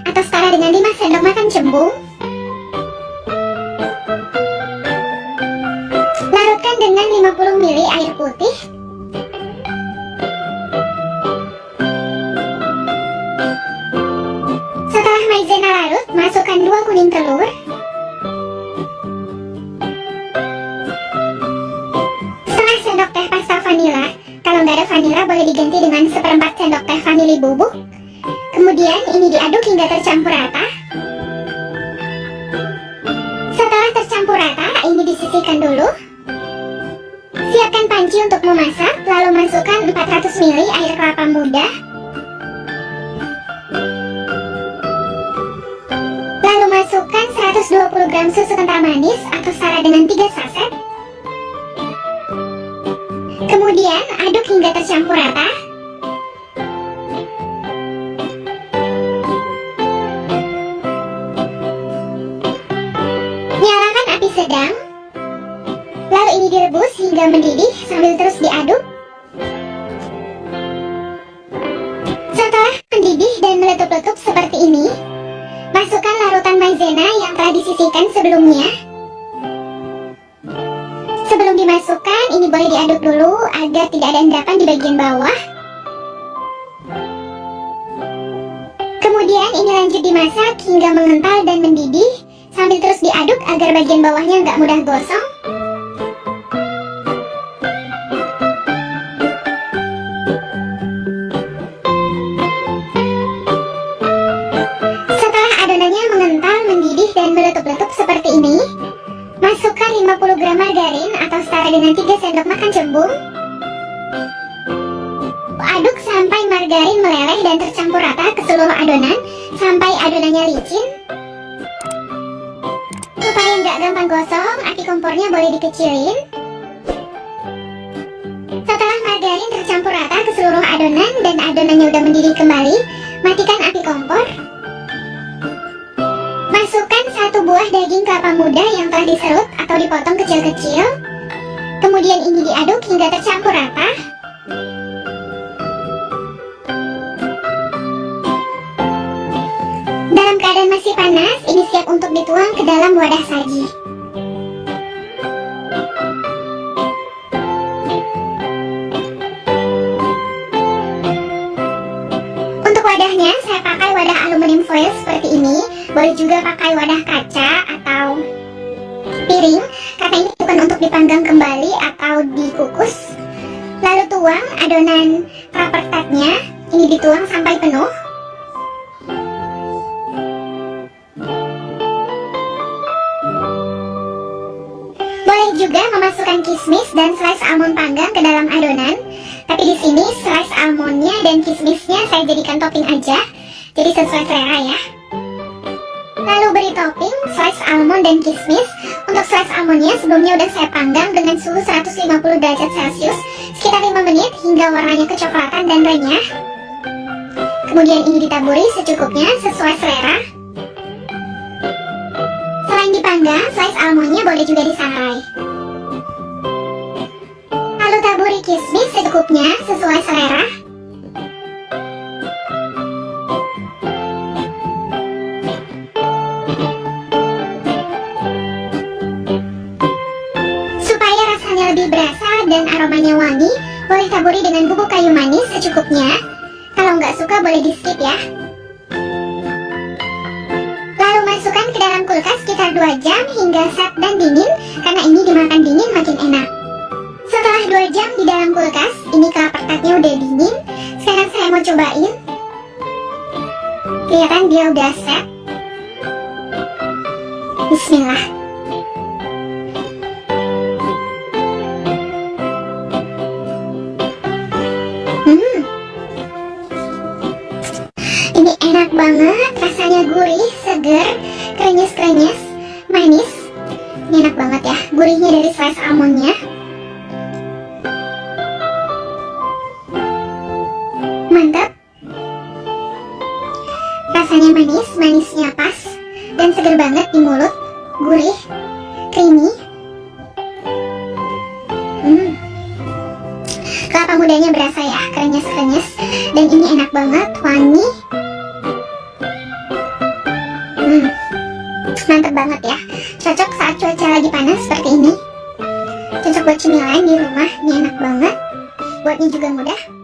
atau setara dengan 5 sendok makan cembung. Larutkan dengan 50 ml air putih. Setelah maizena larut, masukkan 2 kuning telur, setengah sendok teh pasta vanila. Kalau nggak ada vanila boleh diganti dengan 1/4 sendok teh vanili bubuk. Kemudian ini diaduk hingga tercampur rata. Setelah tercampur rata, ini disisihkan dulu. Siapkan panci untuk memasak, lalu masukkan 400 ml air kelapa muda. Lalu masukkan 120 gram susu kental manis atau setara dengan 3 saset. Kemudian aduk hingga tercampur rata. Nyalakan api sedang. Lalu ini direbus hingga mendidih sambil terus diaduk. Setelah mendidih dan meletup-letup seperti ini, masukkan larutan maizena yang telah disisihkan sebelumnya. Sebelum dimasukkan, ini boleh diaduk dulu agar tidak ada endapan di bagian bawah. Kemudian ini lanjut dimasak hingga mengental dan mendidih sambil terus diaduk agar bagian bawahnya nggak mudah gosong. Setelah adonannya mengental, mendidih dan meletup-letup seperti ini, masukkan 50 gram margarin atau setara dengan 3 sendok makan cembung. Aduk sampai margarin meleleh dan tercampur rata ke seluruh adonan sampai adonannya licin. Supaya nggak gampang gosong, api kompornya boleh dikecilin. Setelah margarin tercampur rata ke seluruh adonan dan adonannya udah mendidih kembali, matikan api kompor. Masukkan 1 buah daging kelapa muda yang telah diserut atau dipotong kecil-kecil. Kemudian ini diaduk hingga tercampur rata. Dalam keadaan masih panas, ini siap untuk dituang ke dalam wadah saji. Untuk wadahnya, saya pakai wadah aluminium foil seperti ini. Boleh juga pakai wadah kaca atau piring, karena ini bukan untuk dipanggang kembali atau dikukus. Lalu tuang adonan klapertartnya, ini dituang sampai penuh. Boleh juga memasukkan kismis dan slice almond panggang ke dalam adonan. Tapi di sini slice almondnya dan kismisnya saya jadikan topping aja, jadi sesuai selera ya. Lalu beri topping slice almond dan kismis. Untuk slice almondnya sebelumnya udah saya panggang dengan suhu 150 derajat Celcius sekitar 5 menit hingga warnanya kecoklatan dan renyah. Kemudian ini ditaburi secukupnya sesuai selera. Selain dipanggang, slice almondnya boleh juga disangrai. Lalu taburi kismis secukupnya sesuai selera. Supaya rasanya lebih berasa dan aromanya wangi, boleh taburi dengan bubuk kayu manis secukupnya. Kalau nggak suka boleh di skip ya. Lalu masukkan ke dalam kulkas sekitar 2 jam hingga set dan dingin, karena ini dimakan dingin makin enak. Setelah 2 jam di dalam kulkas, ini klapertartnya udah dingin. Sekarang saya mau cobain. Kelihatan dia udah set. Bismillah. Ini enak banget, rasanya gurih, seger, krenyes-krenyes, manis. Ini enak banget ya, gurihnya dari slice almondnya. Mantap. Rasanya manis, manisnya pas, dan seger banget di mulut, gurih, creamy. Kelapa mudanya berasa ya, krenyes-krenyes, dan ini enak banget, wangi. seperti ini. Cocok buat cemilan di rumah, ini enak banget. Buatnya juga mudah.